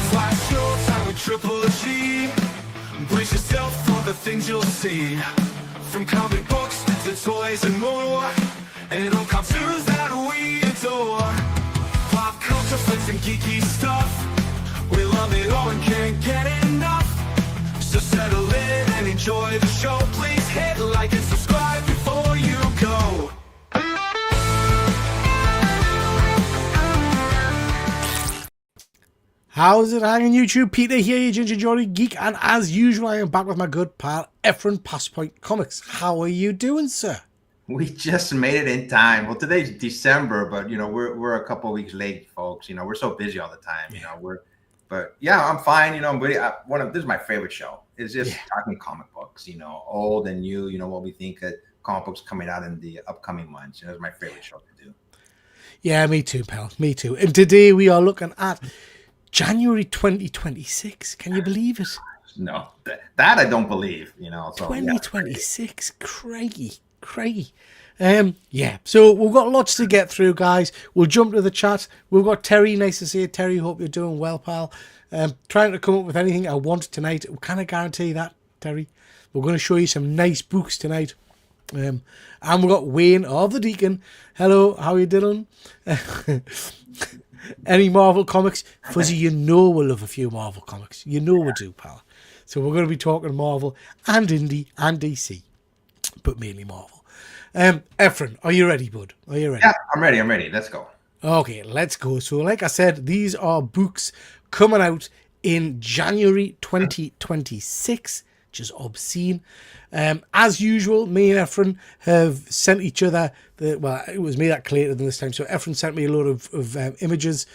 Flash showtime with TripleG. Brace yourself for the things you'll see. From comic books to toys and more. And on cartoons that we adore. Pop culture, flicks and geeky stuff. We love it all and can't get enough. So settle in and enjoy the show. Please hit like and subscribe before you go. How's it hanging, YouTube? Peter here, your Ginger Geordie Geek, and as usual, I am back with my good pal, Ephraim Passpoint Comics. How are you doing, sir? We just made it in time. Well, today's December, but we're a couple of weeks late, folks. We're so busy all the time. But yeah, I'm fine. I'm really this is my favorite show. It's just talking comic books. Old and new. What we think of comic books coming out in the upcoming months. It's my favorite show to do. Yeah, me too, pal. Me too. And today we are looking at January 2026. Can you believe it? No, that I don't believe. So, 2026, craggy. So we've got lots to get through, guys. We'll jump to the chat. We've got Terry. Nice to see you, Terry. Hope you're doing well, pal. Trying to come up with anything I want tonight. Can I guarantee that, Terry? We're going to show you some nice books tonight. And we've got Wayne of the Deacon. Hello, how are you doing? Any Marvel comics? Fuzzy, we'll love a few Marvel comics. We do, pal. So we're going to be talking Marvel and Indie and DC, but mainly Marvel. Ephraim, are you ready, bud? Are you ready? Yeah, I'm ready. Let's go. Okay, let's go. So like I said, these are books coming out in January 2026, which is obscene. As usual, me and Ephraim have sent each other, it was me that collated them this time, so Ephraim sent me a load of images.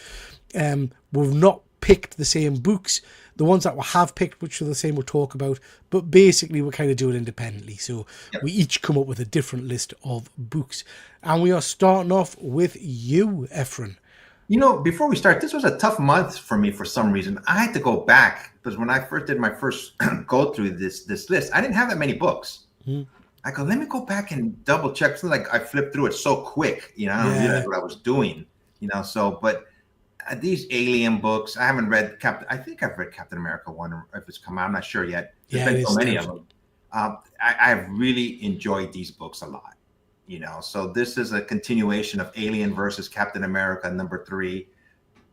We've not picked the same books. The ones that we have picked, which are the same, we'll talk about, but basically we're kind of doing it independently. So we each come up with a different list of books. And we are starting off with you, Ephraim. Before we start, this was a tough month for me for some reason. I had to go back because when I first did my first go through this list, I didn't have that many books. I go, let me go back and double check. Something like I flipped through it so quick, I don't realize what I was doing, but these Alien books, I haven't read I think I've read Captain America 1, if it's come out. I'm not sure yet. There's been so many of them. I've really enjoyed these books a lot. So this is a continuation of Alien versus Captain America #3.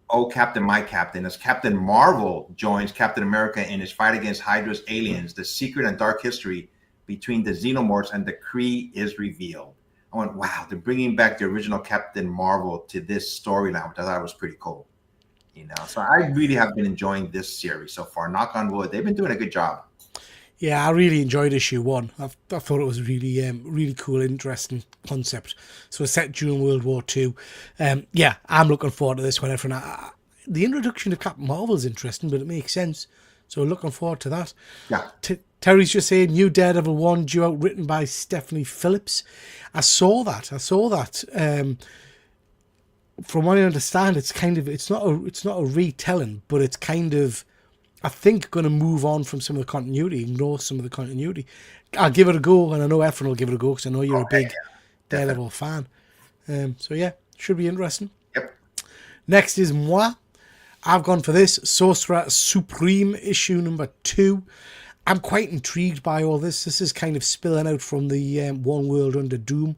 Oh, Captain, my Captain, as Captain Marvel joins Captain America in his fight against Hydra's aliens, the secret and dark history between the Xenomorphs and the Kree is revealed. I went, wow, they're bringing back the original Captain Marvel to this storyline, which I thought was pretty cool. So I really have been enjoying this series so far. Knock on wood, they've been doing a good job. Yeah, I really enjoyed issue 1. I thought it was really cool, interesting concept. So it's set during World War II. I'm looking forward to this one. The introduction of Captain Marvel is interesting, but it makes sense. So looking forward to that. Yeah. Terry's just saying, new Daredevil 1 due out, written by Stephanie Phillips. I saw that. From what I understand, it's not a retelling, but it's kind of, I think, going to move on from some of the continuity, ignore some of the continuity. I'll give it a go, and I know Ephraim will give it a go because I know you're a big Daredevil fan. Should be interesting. Yep. Next is moi. I've gone for this, Sorcerer Supreme issue #2. I'm quite intrigued by all this. This is kind of spilling out from the One World Under Doom,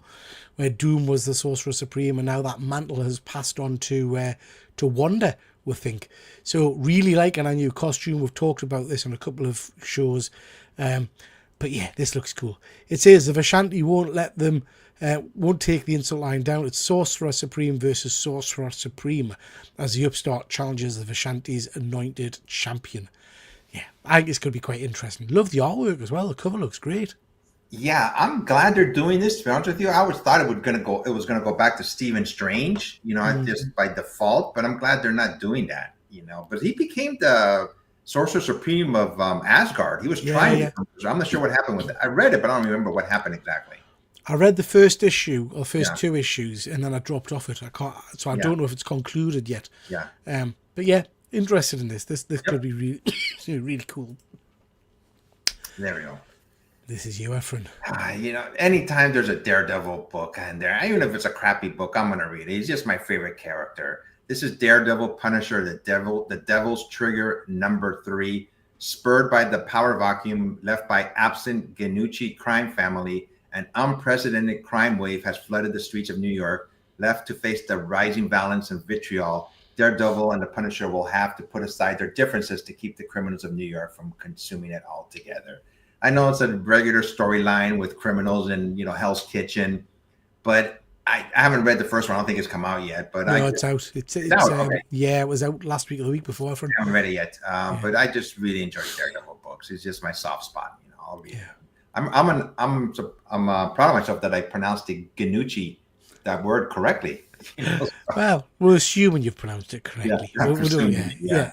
where Doom was the Sorcerer Supreme, and now that mantle has passed on to Wanda, we think. So really liking our new costume. We've talked about this on a couple of shows. But yeah, this looks cool. It says the Vishanti won't take the insult line down. It's Sorcerer Supreme versus Sorcerer Supreme as the upstart challenges the Vishanti's anointed champion. Yeah, I think it's going to be quite interesting. Love the artwork as well. The cover looks great. Yeah, I'm glad they're doing this. To be honest with you, I always thought it was going to go back to Stephen Strange, just by default. But I'm glad they're not doing that, But he became the Sorcerer Supreme of Asgard. He was trying to. So I'm not sure what happened with it. I read it, but I don't remember what happened exactly. I read the first issue or first 2 issues, and then I dropped off it. I don't know if it's concluded yet. Yeah. But yeah, interested in this. This could be really, really cool. There we go. This is you, Ephraim. Anytime there's a Daredevil book in there, even if it's a crappy book, I'm going to read it. He's just my favorite character. This is Daredevil Punisher, the Devil's Trigger #3, spurred by the power vacuum left by absent Genucci crime family. An unprecedented crime wave has flooded the streets of New York. Left to face the rising violence and vitriol, Daredevil and the Punisher will have to put aside their differences to keep the criminals of New York from consuming it altogether. I know it's a regular storyline with criminals and, Hell's Kitchen, but I haven't read the first one. I don't think it's come out yet. But no, it's out. It's out. Okay. Yeah, it was out last week or the week before. I haven't read it yet, but I just really enjoy Daredevil books. It's just my soft spot. I'll read it. I'm proud of myself that I pronounced the Genucci, that word, correctly. Well, we're assuming you've pronounced it correctly. Yeah.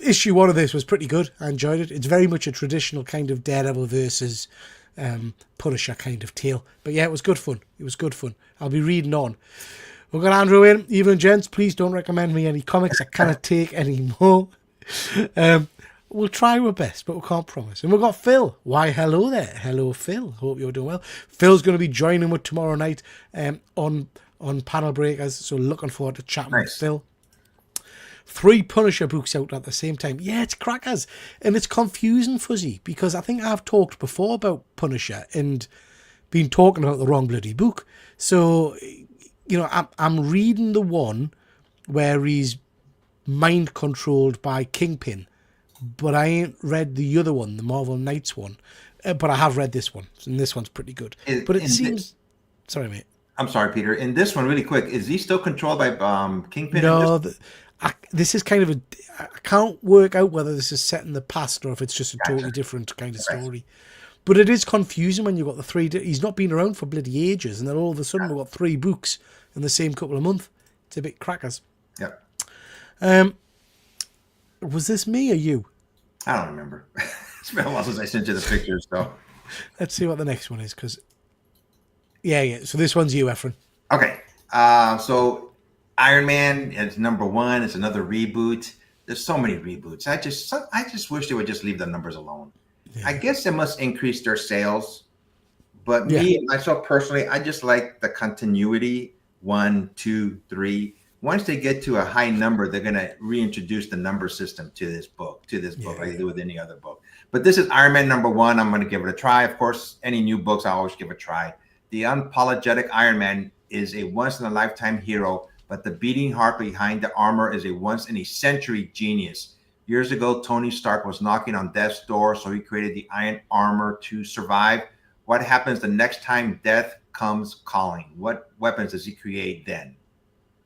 Issue 1 of this was pretty good. I enjoyed it. It's very much a traditional kind of Daredevil versus Punisher kind of tale. But yeah, it was good fun. I'll be reading on. We've got Andrew in. Evelyn Gents, please don't recommend me any comics. I cannot take any more. We'll try our best, but we can't promise. And we've got Phil. Why, hello there. Hello, Phil. Hope you're doing well. Phil's going to be joining us tomorrow night on Panel Breakers, so looking forward to chatting with Phil. 3 Punisher books out at the same time. Yeah, it's crackers. And it's confusing, Fuzzy, because I think I've talked before about Punisher and been talking about the wrong bloody book. So, I'm reading the one where he's mind-controlled by Kingpin, but I ain't read the other one, the Marvel Knights one. But I have read this one, and this one's pretty good. But it seems... Sorry, mate. I'm sorry, Peter. In this one, really quick, is he still controlled by Kingpin? No, this is kind of I can't work out whether this is set in the past or if it's just a totally different kind of story. But it is confusing when you've got the 3... He's not been around for bloody ages, and then all of a sudden we've got 3 books in the same couple of months. It's a bit crackers. Yep. Was this me or you? I don't remember. It's been a while since I sent you the pictures, so. Let's see what the next one is, because... Yeah. So this one's you, Efren. Okay. So Iron Man is #1. It's another reboot. There's so many reboots. I just wish they would just leave the numbers alone. Yeah. I guess it must increase their sales. But myself personally, I just like the continuity. 1, 2, 3. Once they get to a high number, they're going to reintroduce the number system to this book, like they do with any other book. But this is Iron Man #1. I'm going to give it a try. Of course, any new books, I always give a try. The unapologetic Iron Man is a once-in-a-lifetime hero, but the beating heart behind the armor is a once-in-a-century genius. Years ago, Tony Stark was knocking on death's door, so he created the iron armor to survive. What happens the next time death comes calling? What weapons does he create then?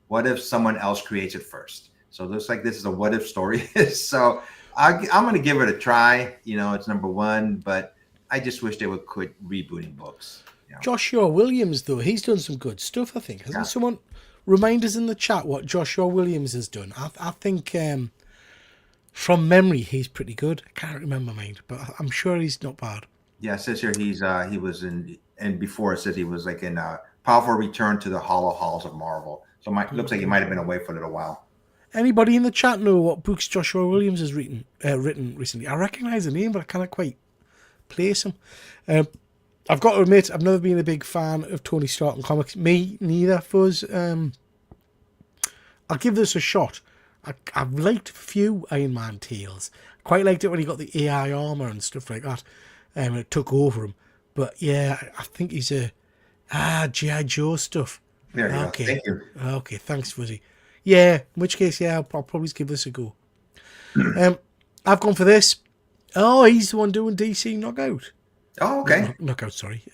What if someone else creates it first? So it looks like this is a what-if story. So I'm going to give it a try. It's #1, but I just wish they would quit rebooting books. Joshua Williams, though, he's done some good stuff, I think. Hasn't someone remind us in the chat what Joshua Williams has done? I think from memory, he's pretty good. I can't remember, mind, but I'm sure he's not bad. Yeah, it says here he was in, and before it says he was like in a powerful return to the hollow halls of Marvel. So looks like he might have been away for a little while. Anybody in the chat know what books Joshua Williams has written recently? I recognise the name, but I can't quite place him. I've got to admit, I've never been a big fan of Tony Stark and comics. Me neither, Fuzz. I'll give this a shot. I've liked a few Iron Man tales. I quite liked it when he got the AI armor and stuff like that. And it took over him. But yeah, I think he's G.I. Joe stuff. There you go. Thank you. Okay, thanks, Fuzzy. Yeah, in which case, I'll probably give this a go. I've gone for this. Oh, he's the one doing DC Knockout. Oh, okay. Knockout, sorry.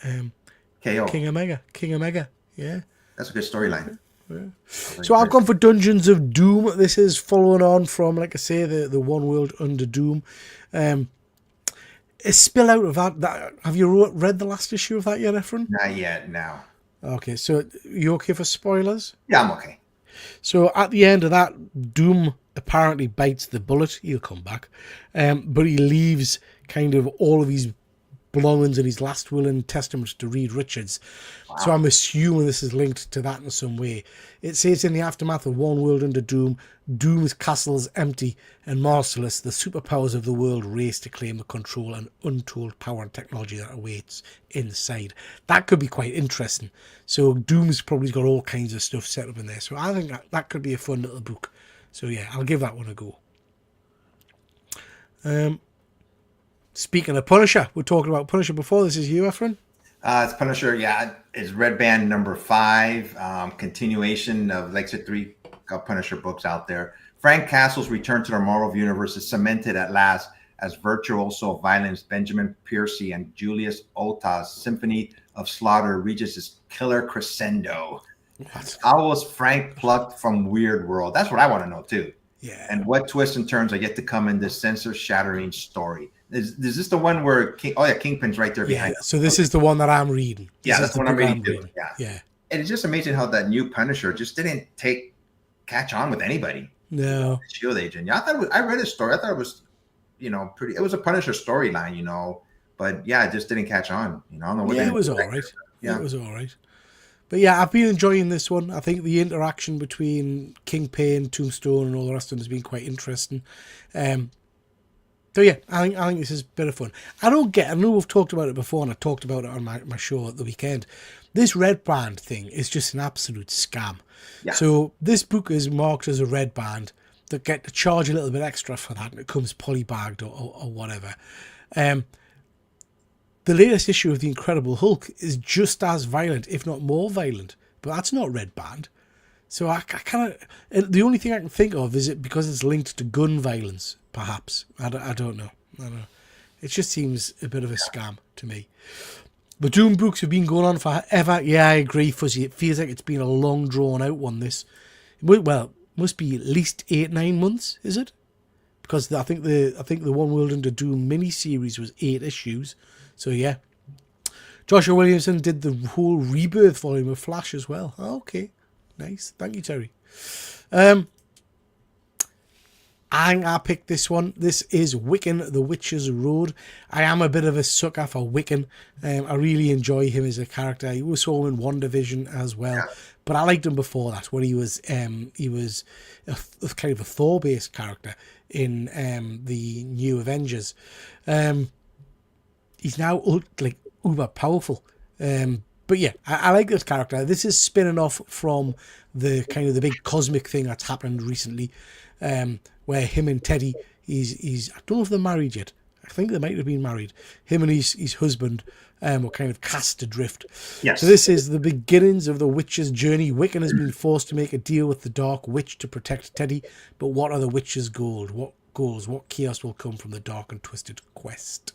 KO. King Omega. Yeah. That's a good storyline. Yeah. So I've gone for Dungeons of Doom. This is following on from, like I say, the One World Under Doom. A spill out of that. Have you read the last issue of that yet, Efren? Not yet, no. Okay, so you okay for spoilers? Yeah, I'm okay. So at the end of that, Doom apparently bites the bullet. He'll come back. But he leaves kind of all of his belongings and his last will and testament to Reed Richards. Wow. So I'm assuming this is linked to that in some way. It says in the aftermath of One World Under Doom, Doom's castle is empty and merciless. The superpowers of the world race to claim the control and untold power and technology that awaits inside. That could be quite interesting. So Doom's probably got all kinds of stuff set up in there. So I think that could be a fun little book. So yeah, I'll give that one a go. Speaking of Punisher, we're talking about Punisher before. This is you, Efren. It's Punisher. Yeah, it's Red Band number 5. Continuation of, like I said, 3 Punisher books out there. Frank Castle's return to the Marvel Universe is cemented at last as Virtuoso Violence Benjamin Piercy and Julius Ota's Symphony of Slaughter reaches its killer crescendo. What? How was Frank plucked from Weird World? That's what I want to know too. Yeah. And what twists and turns are yet to come in this censor-shattering story? Is this the one where Kingpin's right there behind? Yeah. So this is the one that I'm reading. Yeah, that's the one I'm reading too. Yeah. And it's just amazing how that new Punisher just didn't catch on with anybody. No. Shield agent. Yeah, I read his story. I thought it was, pretty. It was a Punisher storyline, but yeah, it just didn't catch on. I don't know what. Yeah, it was all right. Yeah, it was all right. But yeah, I've been enjoying this one. I think the interaction between Kingpin, Tombstone, and all the rest of them has been quite interesting. So yeah, I think this is a bit of fun. I know we've talked about it before, and I talked about it on my show at the weekend. This Red Band thing is just an absolute scam. Yeah. So this book is marked as a Red Band. They get to charge a little bit extra for that, and it comes polybagged or whatever. The latest issue of The Incredible Hulk is just as violent, if not more violent. But that's not Red Band. So I kind of... The only thing I can think of is it because it's linked to gun violence, perhaps. I don't know. It just seems a bit of a scam to me. The Doom books have been going on forever. Yeah, I agree, Fuzzy. It feels like it's been a long, drawn-out one, this. Well, must be at least 8-9 months, is it? Because I think the One World Under Doom mini-series was 8 issues. So yeah, Joshua Williamson did the whole Rebirth volume of Flash as well. Oh, okay, nice. Thank you, Terry. I think I picked this one. This is Wiccan, the Witch's Road. I am a bit of a sucker for Wiccan. I really enjoy him as a character. He was so in WandaVision as well, but I liked him before that, when he was a kind of a Thor-based character in the New Avengers. He's now like uber powerful. But yeah, I like this character. This is spinning off from the kind of the big cosmic thing that's happened recently, where him and Teddy, he's I don't know if they're married yet. I think they might have been married. Him and his husband were kind of cast adrift. Yes. So this is the beginnings of the witch's journey. Wiccan has been forced to make a deal with the Dark Witch to protect Teddy. But what are the witch's goals? What chaos will come from the dark and twisted quest?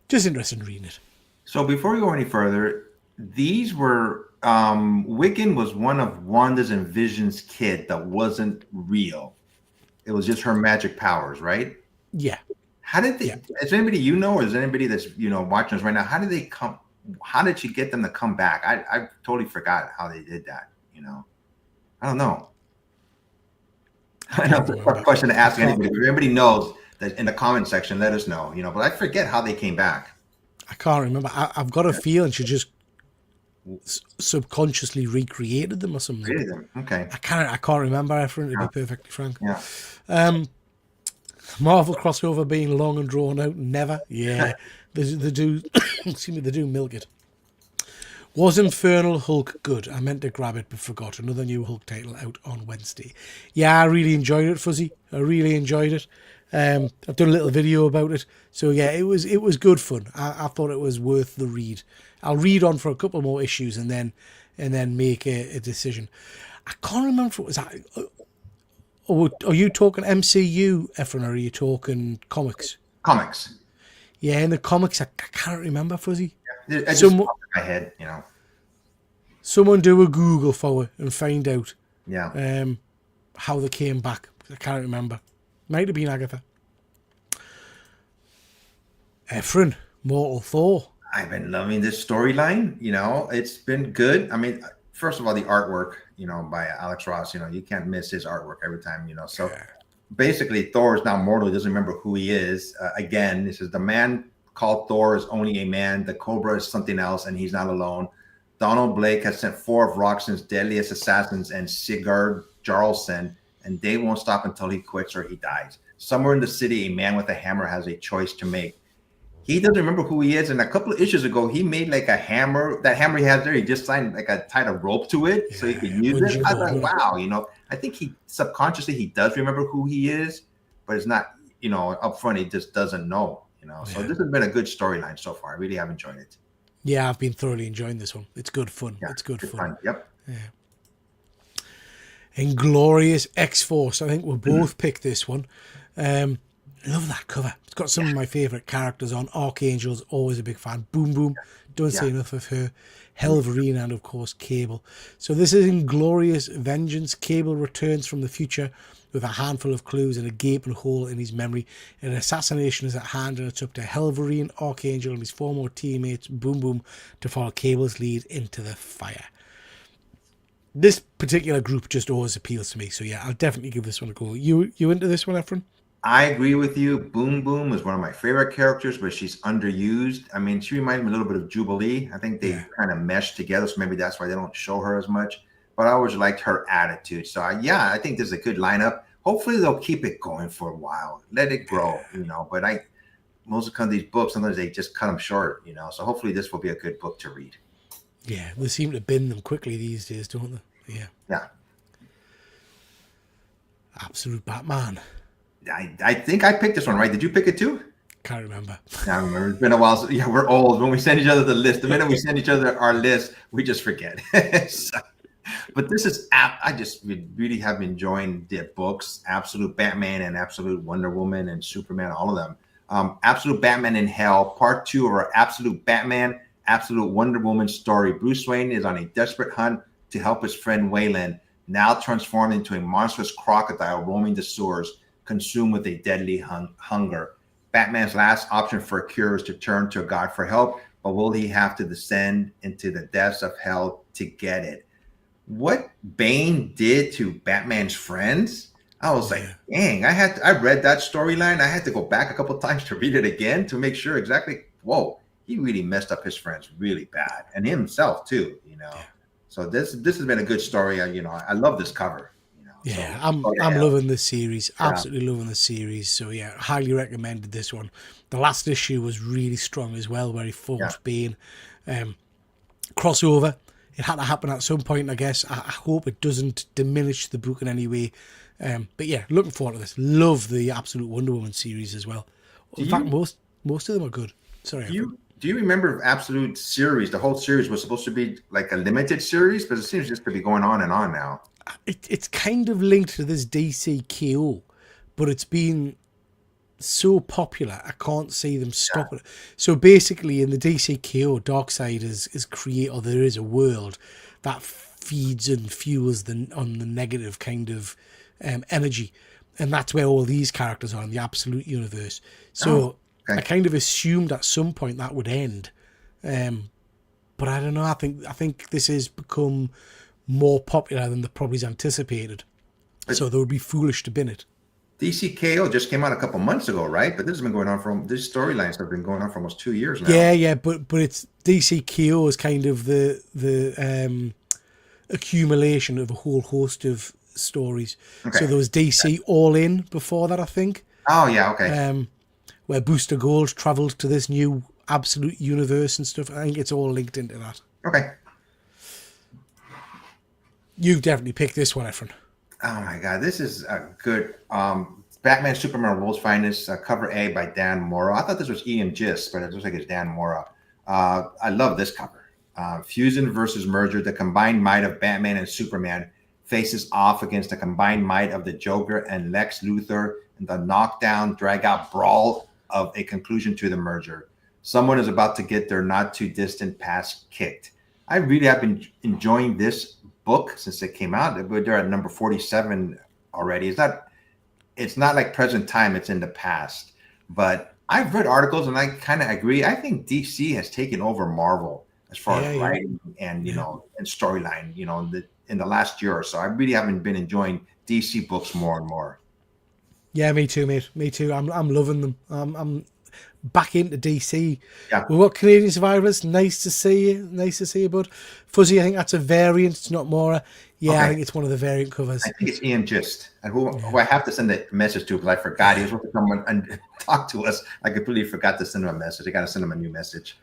Just interested in reading it. So before we go any further, these were Wiccan was one of Wanda's and Vision's kid that wasn't real. It was just her magic powers, right? Yeah. How did they? Yeah. Is anybody or is anybody that's watching us right now? How did they come? How did she get them to come back? I totally forgot how they did that. I don't know. I know it's a tough question to ask anybody. If anybody knows, that in the comment section, let us know. But I forget how they came back. I can't remember. I've got a feeling she just subconsciously recreated them or something. Created them. Okay. I can't remember, Efren, to be perfectly frank. Yeah. Marvel crossover being long and drawn out, never. Yeah. they do excuse me, they do milk it. Was Infernal Hulk good? I meant to grab it but forgot. Another new Hulk title out on Wednesday. Yeah, I really enjoyed it, Fuzzy. I really enjoyed it. I've done a little video about it. So yeah, it was good fun. I thought it was worth the read. I'll read on for a couple more issues and then make a decision. I can't remember if it was that. Are you talking MCU, Efren, or are you talking comics? Comics. Yeah, in the comics, I can't remember, Fuzzy. Yeah, it just popped in my head, Someone do a Google for it and find out. Yeah. How they came back. I can't remember. Might have been Agatha. Efren, Mortal Thor. I've been loving this storyline. It's been good. I mean, first of all, the artwork, by Alex Ross, you can't miss his artwork every time, So basically, Thor is now mortal. He doesn't remember who he is. Again, this is the man called Thor is only a man. The Cobra is something else, and he's not alone. Donald Blake has sent 4 of Roxxon's deadliest assassins and Sigurd Jarlson, and they won't stop until he quits or he dies. Somewhere in the city, a man with a hammer has a choice to make. He doesn't remember who he is, and a couple of issues ago, he made like a hammer. That hammer he has there, he just signed like tied a rope to it so he could use it. I was like, wow, I think he subconsciously he does remember who he is, but it's not, up front he just doesn't know. So this has been a good storyline so far. I really have enjoyed it. Yeah, I've been thoroughly enjoying this one. It's good fun. Yeah, it's good fun. Yep. Yeah. Inglorious X-Force. I think we'll both pick this one. Love that cover. It's got some of my favourite characters on. Archangel's always a big fan. Boom Boom. Don't say enough of her. Helverine and, of course, Cable. So this is Inglorious Vengeance. Cable returns from the future with a handful of clues and a gaping hole in his memory. An assassination is at hand, and it's up to Helverine, Archangel, and his former teammates, Boom Boom, to follow Cable's lead into the fire. This particular group just always appeals to me. So, yeah, I'll definitely give this one a go. You into this one, Efren? I agree with you. Boom Boom is one of my favorite characters, but she's underused. I mean, she reminds me a little bit of Jubilee. I think they kind of mesh together, so maybe that's why they don't show her as much. But I always liked her attitude. So, I think this is a good lineup. Hopefully, they'll keep it going for a while. Let it grow, But most of these books, sometimes they just cut them short, So hopefully this will be a good book to read. Yeah, they seem to bin them quickly these days, don't they? Yeah. Yeah. Absolute Batman. I think I picked this one, right? Did you pick it too? Can't remember. I remember. It's been a while. So, we're old. When we send each other the list, the minute we send each other our list, we just forget. But this is, I just really have been enjoying the books, Absolute Batman and Absolute Wonder Woman and Superman, all of them. Absolute Batman in Hell, part 2 of our Absolute Batman, Absolute Wonder Woman story. Bruce Wayne is on a desperate hunt to help his friend Wayland, now transformed into a monstrous crocodile roaming the sewers, consumed with a deadly hunger. Batman's last option for a cure is to turn to God for help, but will he have to descend into the depths of hell to get it? What Bane did to Batman's friends, I was like, dang, I read that storyline. I had to go back a couple of times to read it again to make sure exactly, whoa, he really messed up his friends really bad, and himself too, So this has been a good story. I love this cover. Yeah, I'm loving this series. Absolutely loving the series. So yeah, highly recommended this one. The last issue was really strong as well, where he fought Bane. Crossover. It had to happen at some point, I guess. I hope it doesn't diminish the book in any way. But yeah, looking forward to this. Love the Absolute Wonder Woman series as well. In fact, most of them are good. Sorry. Do you remember Absolute series? The whole series was supposed to be like a limited series, but it seems just to be going on and on now. It's kind of linked to this DC KO, but it's been so popular, I can't see them stopping it. So basically, in the DC KO, Darkseid is create, or there is a world that feeds and fuels on the negative kind of energy, and that's where all these characters are in the Absolute universe. So I kind of assumed at some point that would end, but I don't know. I think this has become more popular than they probably anticipated, so they would be foolish to bin it. DC KO just came out a couple months ago, right? But this has been going on these storylines have been going on for almost 2 years now. Yeah, but it's DC KO is kind of the accumulation of a whole host of stories. Okay. So there was DC All In before that, I think. Oh yeah, okay. Where Booster Gold travelled to this new Absolute universe and stuff. I think it's all linked into that. Okay. You've definitely picked this one, Efren. Oh my God, this is a good Batman Superman World's Finest, cover A by Dan Mora. I thought this was Ian Gist, but it looks like it's Dan Mora. I love this cover. Fusion versus merger. The combined might of Batman and Superman faces off against the combined might of the Joker and Lex Luthor in the knockdown, drag-out brawl of a conclusion to the merger. Someone is about to get their not-too-distant past kicked. I really have been enjoying this book since it came out. They're at number 47 already. It's not like present time, it's in the past. But I've read articles and I kind of agree. I think DC has taken over Marvel as far as writing and and storyline, in the last year or so. I really haven't been enjoying DC books more and more. Yeah, me too, mate. Me too. I'm loving them. back into DC. Yeah. We've got Canadian Survivors. Nice to see you. Nice to see you, bud. Fuzzy, I think that's a variant. It's not Mora. Yeah, Okay. I think it's one of the variant covers. I think it's Ian Gist, and who I have to send a message to because I forgot he was supposed to come and talk to us. I completely forgot to send him a message. I got to send him a new message.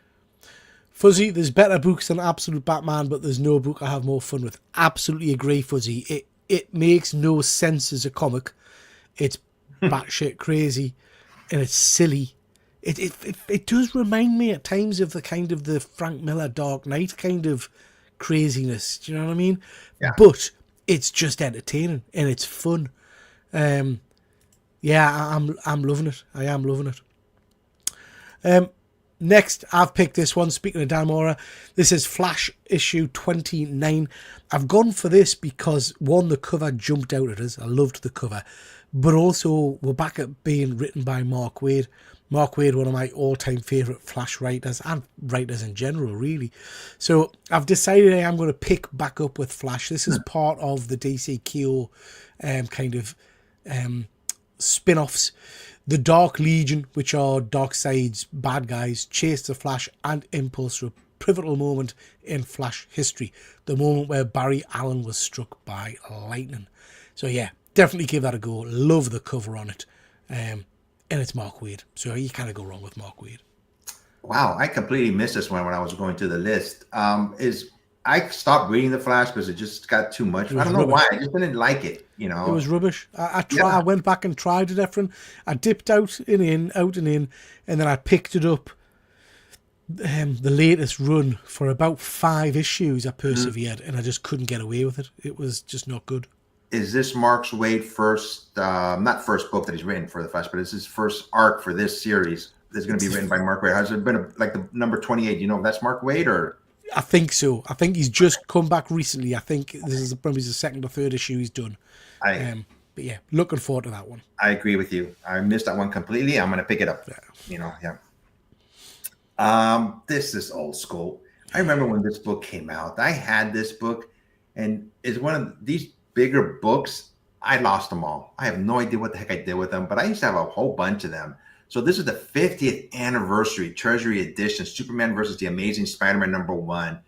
Fuzzy, there's better books than Absolute Batman, but there's no book I have more fun with. Absolutely agree, Fuzzy. It makes no sense as a comic. It's batshit crazy, and it's silly. It does remind me at times of the Frank Miller Dark Knight kind of craziness. Do you know what I mean? Yeah. But it's just entertaining and it's fun. Yeah, I'm loving it. I am loving it. Next, I've picked this one. Speaking of Dan Mora, this is Flash issue 29. I've gone for this because, one, the cover jumped out at us. I loved the cover. But also, we're back at being written by Mark Waid. Mark Waid, one of my all-time favourite Flash writers, and writers in general, really. So I've decided I'm going to pick back up with Flash. This is part of the DC Kyo spin-offs. The Dark Legion, which are Darkseid's bad guys, chased the Flash and Impulse through a pivotal moment in Flash history. The moment where Barry Allen was struck by lightning. So yeah, definitely give that a go. Love the cover on it. And it's Mark Waid. So you can't go wrong with Mark Waid. Wow, I completely missed this one when I was going through the list. I stopped reading the Flash because it just got too much. I don't know why. I just didn't like it. You know, it was rubbish. I went back and tried it, Efren. I dipped out and in, and then I picked it up. The latest run for about 5 issues. I persevered, and I just couldn't get away with it. It was just not good. Is this Mark Waid first, not first book that he's written for the Flash, but it's his first arc for this series that's going to be written by Mark Waid? Has it been like the number 28? Do you know if that's Mark Waid or? I think so. I think he's just come back recently. I think this is probably the 2nd or 3rd issue he's done. But yeah, looking forward to that one. I agree with you. I missed that one completely. I'm going to pick it up. Yeah. This is old school. I remember when this book came out. I had this book, and it's one of these bigger books. I lost them all. I have no idea what the heck I did with them, but I used to have a whole bunch of them. So this is the 50th anniversary Treasury edition, Superman versus the Amazing Spider-Man #1,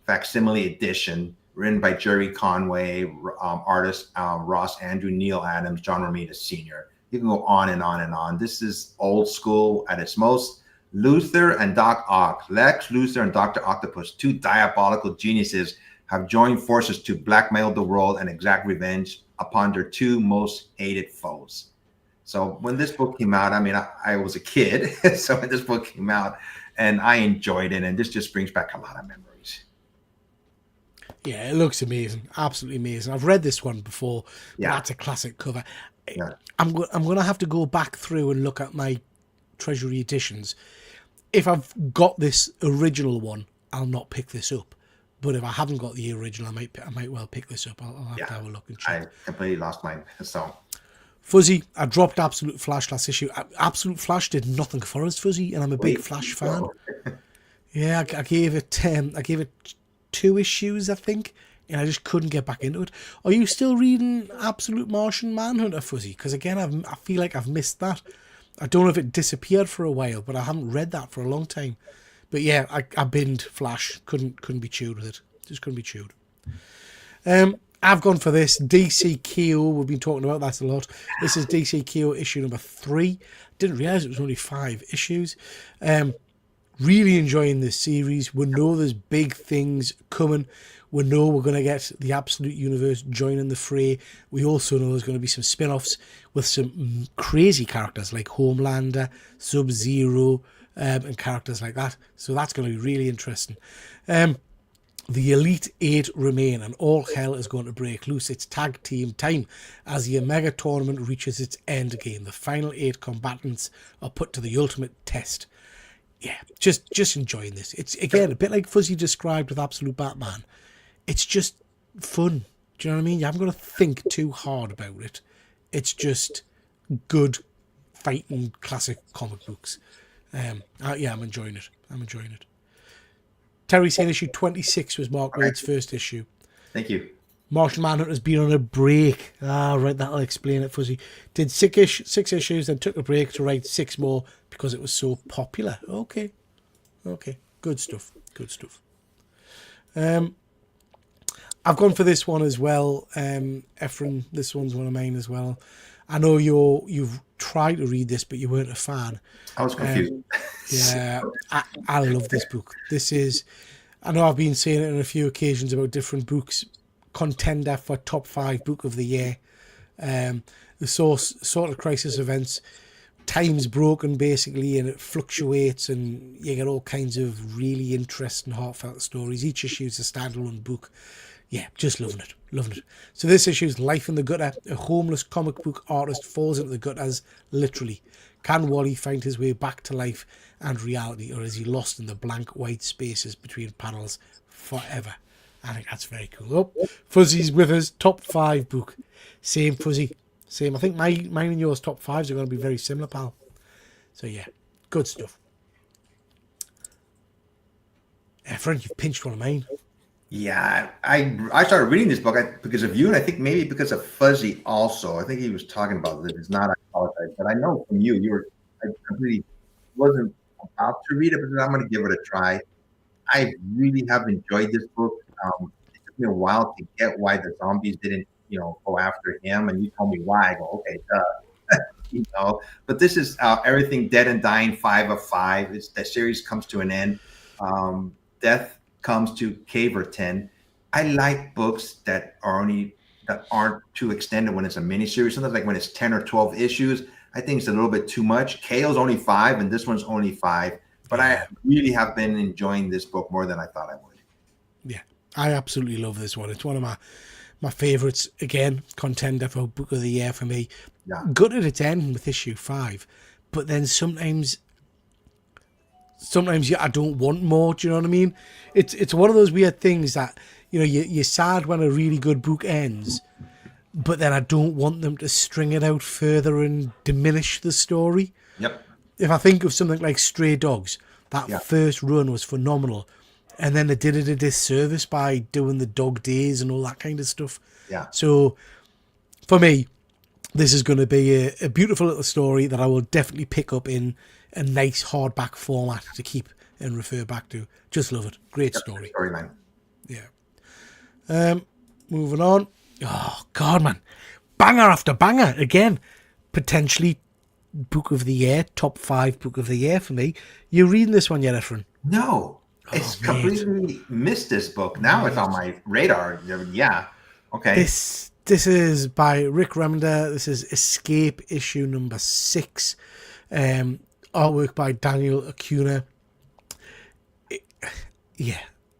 facsimile edition, written by Jerry Conway, artist Ross Andrew, Neil Adams, John Romita Sr. You can go on and on and on. This is old school at its most. Luthor and Doc Ock, Lex Luthor and Dr. Octopus, 2 diabolical geniuses, have joined forces to blackmail the world and exact revenge upon their 2 most hated foes. So when this book came out, I mean, I was a kid. So when this book came out, and I enjoyed it, and this just brings back a lot of memories. Yeah, it looks amazing. Absolutely amazing. I've read this one before. Yeah. That's a classic cover. Yeah. I'm going to have to go back through and look at my Treasury editions. If I've got this original one, I'll not pick this up. But if I haven't got the original, I might well pick this up. I'll have to have a look and check. I completely lost mine. So Fuzzy, I dropped Absolute Flash last issue. Absolute Flash did nothing for us, Fuzzy, and I'm a big Flash fan. Yeah, I gave it 2 issues, I think, and I just couldn't get back into it. Are you still reading Absolute Martian Manhunter, Fuzzy? Because again, I feel like I've missed that. I don't know if it disappeared for a while, but I haven't read that for a long time. But yeah, I binned Flash. Couldn't be chewed with it. Just couldn't be chewed. I've gone for this DC Kyo. We've been talking about that a lot. This is DC Kyo issue number 3. Didn't realise it was only 5 issues. Really enjoying this series. We know there's big things coming. We know we're going to get the Absolute Universe joining the fray. We also know there's going to be some spin-offs with some crazy characters like Homelander, Sub-Zero, and characters like that. So that's going to be really interesting. The Elite 8 remain, and all hell is going to break loose. It's tag team time as the Omega tournament reaches its end game. The final 8 combatants are put to the ultimate test. Yeah, just enjoying this. It's, again, a bit like Fuzzy described with Absolute Batman. It's just fun. Do you know what I mean? You haven't got to think too hard about it. It's just good fighting classic comic books. Yeah, I'm enjoying it. Terry saying issue 26 was Mark Waid's first issue. Thank you. Martian Manhunter's been on a break. Ah, right, that'll explain it, Fuzzy. Did six issues, then took a break to write 6 more because it was so popular. Okay. Good stuff. I've gone for this one as well, Ephraim. This one's one of mine as well. I know you've tried to read this, but you weren't a fan. I was confused. Yeah, I love this book. I know I've been saying it on a few occasions about different books. Contender for top 5 book of the year. The sort of crisis events. Time's broken basically, and it fluctuates, and you get all kinds of really interesting, heartfelt stories. Each issue is a standalone book. Yeah, just loving it. So this issue is Life in the Gutter. A homeless comic book artist falls into the gutters, literally. Can Wally find his way back to life and reality, or is he lost in the blank white spaces between panels forever? I think that's very cool. Oh, Fuzzy's with us. Top 5 book. Same, Fuzzy. Same. I think mine and yours top 5s are going to be very similar, pal. So yeah, good stuff. Efren, you've pinched one of mine. Yeah, I started reading this book because of you, and I think maybe because of Fuzzy also. I think he was talking about this. It's not, I apologize, but I know from you I really wasn't about to read it, but I'm going to give it a try. I really have enjoyed this book. It took me a while to get why the zombies didn't, go after him, and you told me why. I go, okay, duh. But this is Everything Dead and Dying 5 of 5. The series comes to an end. Death comes to Caverton. I like books that aren't too extended when it's a miniseries. Sometimes like when it's 10 or 12 issues, I think it's a little bit too much. KO's only 5 and this one's only 5. But I really have been enjoying this book more than I thought I would. Yeah, I absolutely love this one. It's one of my favourites. Again, contender for book of the year for me. Yeah. Good at its end with issue 5. But then sometimes I don't want more. Do you know what I mean? It's one of those weird things that, you're sad when a really good book ends, but then I don't want them to string it out further and diminish the story. Yep. If I think of something like Stray Dogs, that first run was phenomenal, and then they did it a disservice by doing the dog days and all that kind of stuff. Yeah. So for me, this is going to be a beautiful little story that I will definitely pick up in a nice hardback format to keep and refer back to. Just love it. Great story. Storyline. Yeah. Moving on. Oh, God, man. Banger after banger. Again, potentially book of the year, top 5 book of the year for me. You reading this one yet, Efren? No. It's completely missed this book. Now it's on my radar. Yeah. Okay. This is by Rick Remender. This is Escape issue number 6. Artwork by Daniel Acuna.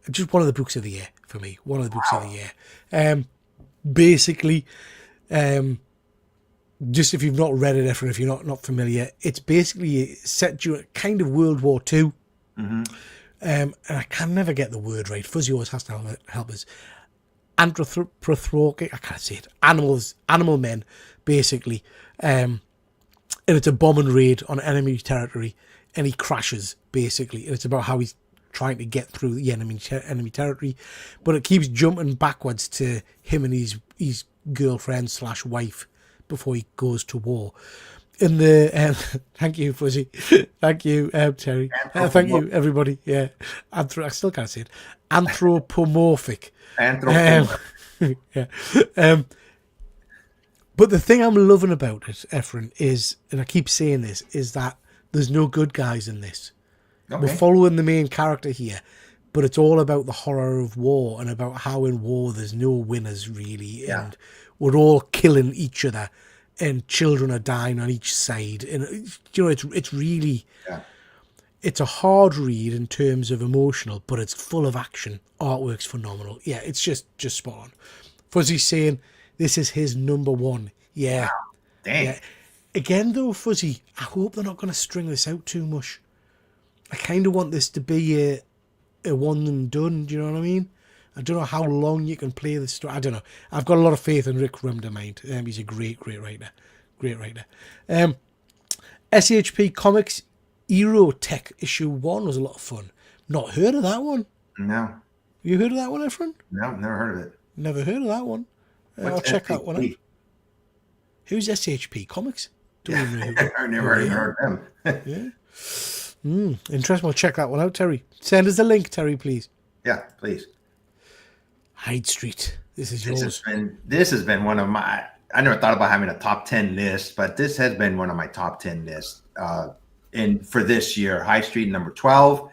Just one of the books of the year for me. One of the books of the year. Basically, just if you've not read it, if you're not familiar, it's basically set during kind of World War II. Mm-hmm. And I can never get the word right. Fuzzy always has to help us. Anthropomorphic, I can't say it. Animal men, basically. And it's a bomb and raid on enemy territory, and he crashes, basically. And it's about how he's trying to get through the enemy territory, but it keeps jumping backwards to him and his girlfriend / wife before he goes to war. In the thank you, Fuzzy. Thank you, Terry. Thank you, everybody. Yeah, I still can't say it. Anthropomorphic. Yeah. But the thing I'm loving about it, Efren, is, and I keep saying this, is that there's no good guys in this. Okay. We're following the main character here, but it's all about the horror of war and about how in war there's no winners really, and we're all killing each other, and children are dying on each side, and it's really, it's a hard read in terms of emotional, but it's full of action. Artwork's phenomenal. Yeah, it's just spot on. Fuzzy's saying this is his number 1. Yeah. Wow. Dang. Yeah. Again, though, Fuzzy, I hope they're not going to string this out too much. I kind of want this to be a one and done. Do you know what I mean? I don't know how long you can play this story. I don't know. I've got a lot of faith in Rick Remender, mind. He's a great writer. Great writer. SHP Comics Aerotech issue 1 was a lot of fun. Not heard of that one. No. You heard of that one, Efren? No, never heard of it. Never heard of that one. What's I'll check that one out. SHP? Who's SHP Comics? Don't even know who. I never even heard of them. Yeah. Interesting. We'll check that one out, Terry. Send us the link, Terry, please. Yeah, please. Hyde Street. This is yours. This has been one of my. I never thought about having a top 10 list, but this has been one of my top 10 lists. For this year, High Street number 12.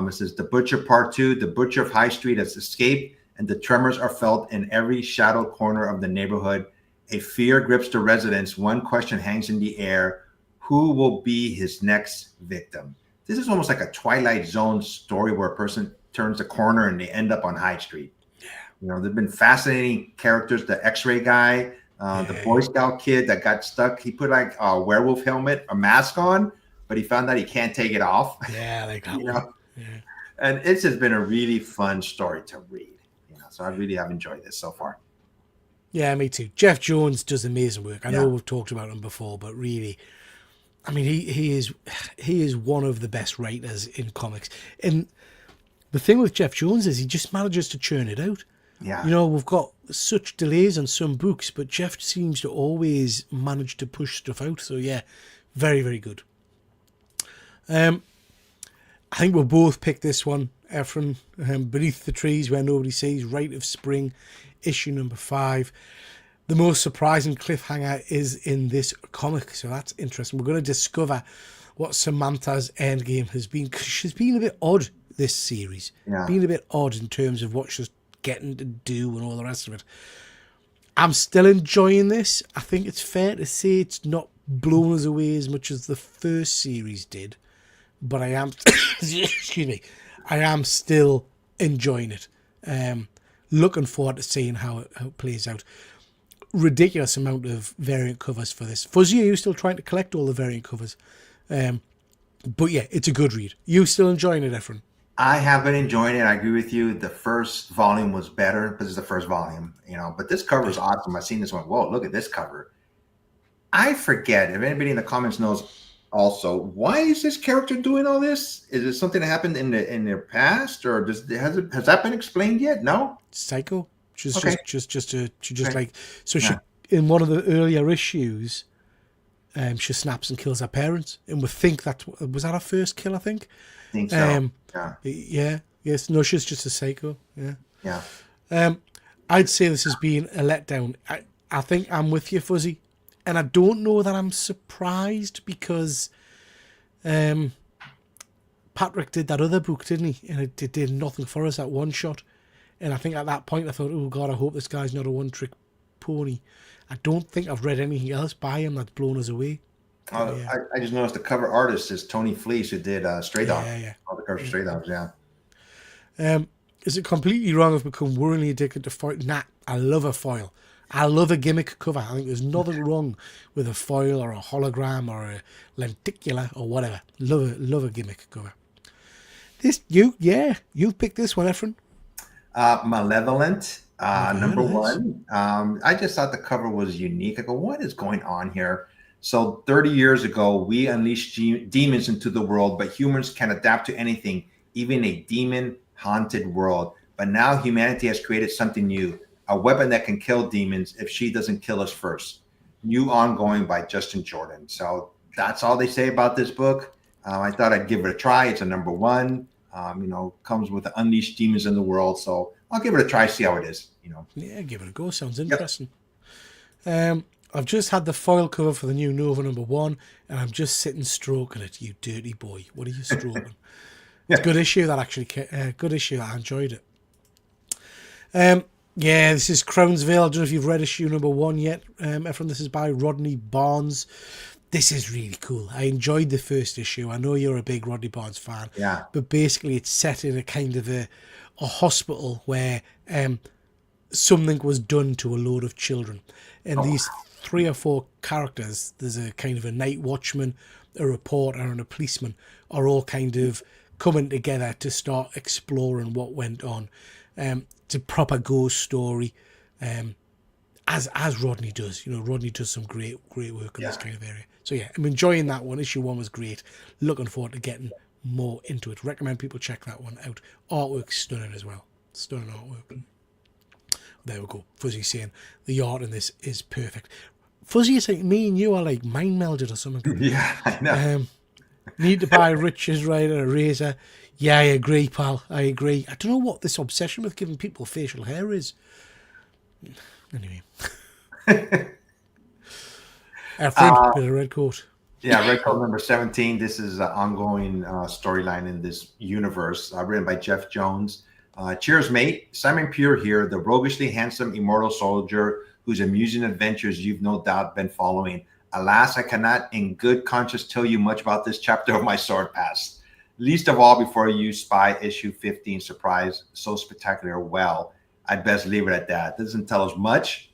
This is The Butcher Part 2. The Butcher of High Street has escaped, and the tremors are felt in every shadow corner of the neighborhood. A fear grips the residents. One question hangs in the air: who will be his next victim? This is almost like a Twilight Zone story where a person turns the corner and they end up on High Street. Yeah. You know, there've been fascinating characters. The X-ray guy, the Boy Scout kid that got stuck. He put like a werewolf helmet, a mask on, but he found out he can't take it off. Yeah, like that you one. know? Yeah. And it's just been a really fun story to read. You know, so I really have enjoyed this so far. Yeah, me too. Jeff Jones does amazing work. I know we've talked about him before, but really, I mean, he is one of the best writers in comics. And the thing with Jeff Jones is he just manages to churn it out. Yeah. You know, we've got such delays on some books, but Jeff seems to always manage to push stuff out. So yeah, very, very good. I think we'll both pick this one, Efren. Beneath the Trees Where Nobody Sees, Rite of Spring, issue number 5. The most surprising cliffhanger is in this comic, so that's interesting. We're going to discover what Samantha's endgame has been, because she's been a bit odd this series. Yeah. Been a bit odd in terms of what she's getting to do and all the rest of it. I'm still enjoying this. I think it's fair to say it's not blown us away as much as the first series did, but I am excuse me, I am still enjoying it. Looking forward to seeing how it plays out. Ridiculous amount of variant covers for this. Fuzzy, are you still trying to collect all the variant covers? But yeah, it's a good read. You still enjoying it, Efren? I have been enjoying it. I agree with you. The first volume was better because it's the first volume, you know. But this cover is awesome. I've seen this one. Whoa, look at this cover. I forget if anybody in the comments knows. Also, why is this character doing all this? Is it something that happened in their past, or has that been explained yet? No. Psycho. She's Okay. She in one of the earlier issues, she snaps and kills her parents, and we think that was that her first kill. I think. I think so. Yeah. Yes. No, she's just a psycho. Yeah. Yeah. I'd say this has been a letdown. I think I'm with you, Fuzzy. And I don't know that I'm surprised because Patrick did that other book, didn't he? And it did nothing for us, that one shot. And I think at that point I thought, oh God, I hope this guy's not a one-trick pony. I don't think I've read anything else by him that's blown us away. I just noticed the cover artist is Tony Fleece, who did Stray Dogs. Yeah. All the covers for Stray Dogs, yeah. Is it completely wrong if I've become worryingly addicted to foil? Nah, I love a foil. I love a gimmick cover. I think there's nothing wrong with a foil or a hologram or a lenticular or whatever. Love a gimmick cover. You've picked this one, Efren. Malevolent, number nice. 1. I just thought the cover was unique. I go, what is going on here? So 30 years ago, we unleashed demons into the world, but humans can adapt to anything, even a demon-haunted world. But now humanity has created something new, a weapon that can kill demons if she doesn't kill us first. New ongoing by Justin Jordan. So that's all they say about this book. I thought I'd give it a try. It's a number 1. Comes with the unleashed demons in the world. So I'll give it a try, see how it is. Yeah, give it a go. Sounds interesting. Yep. I've just had the foil cover for the new Nova number 1, and I'm just sitting stroking it. You dirty boy. What are you stroking? It's a good issue that actually. Good issue. I enjoyed it. Yeah, this is Crownsville. I don't know if you've read issue number 1 yet, Efren. This is by Rodney Barnes. This is really cool. I enjoyed the first issue. I know you're a big Rodney Barnes fan. Yeah. But basically it's set in a kind of a hospital where something was done to a load of children. And these 3 or 4 characters, there's a kind of a night watchman, a reporter, and a policeman, are all kind of coming together to start exploring what went on. It's a proper ghost story, as Rodney does. Rodney does some great work in this kind of area. So yeah, I'm enjoying that one. Issue 1 was great. Looking forward to getting more into it. Recommend people check that one out. Artwork's stunning as well. Stunning artwork. There we go. Fuzzy's saying the art in this is perfect. Fuzzy is like me and you are like mind melded or something. Yeah, I know. Need to buy Rich's right a razor. Yeah, I agree, pal. I agree. I don't know what this obsession with giving people facial hair is. Anyway. Frank, bit of red coat. Yeah, Red Coat number 17. This is an ongoing storyline in this universe, written by Jeff Jones. Cheers, mate. Simon Pure here, the roguishly handsome immortal soldier whose amusing adventures you've no doubt been following. Alas, I cannot in good conscience tell you much about this chapter of my sword past. Least of all before you spy issue 15 surprise so spectacular. Well, I'd best leave it at that. Doesn't tell us much.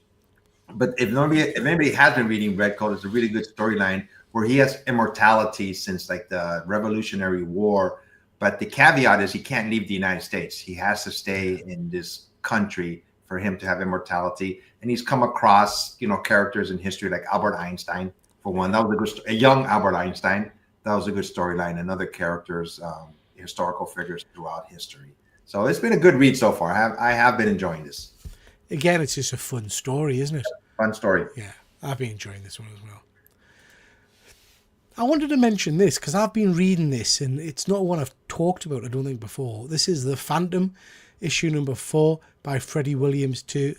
But if anybody has been reading Red Coat, it's a really good storyline where he has immortality since like the Revolutionary War. But the caveat is he can't leave the United States. He has to stay in this country for him to have immortality. And he's come across, characters in history like Albert Einstein, for one. That was a young Albert Einstein. That was a good storyline, and other characters, historical figures throughout history. So it's been a good read so far. I have been enjoying this. Again, it's just a fun story, isn't it? Fun story. Yeah, I've been enjoying this one as well. I wanted to mention this because I've been reading this, and it's not one I've talked about, I don't think, before. This is The Phantom, issue number 4 by Freddie Williams II.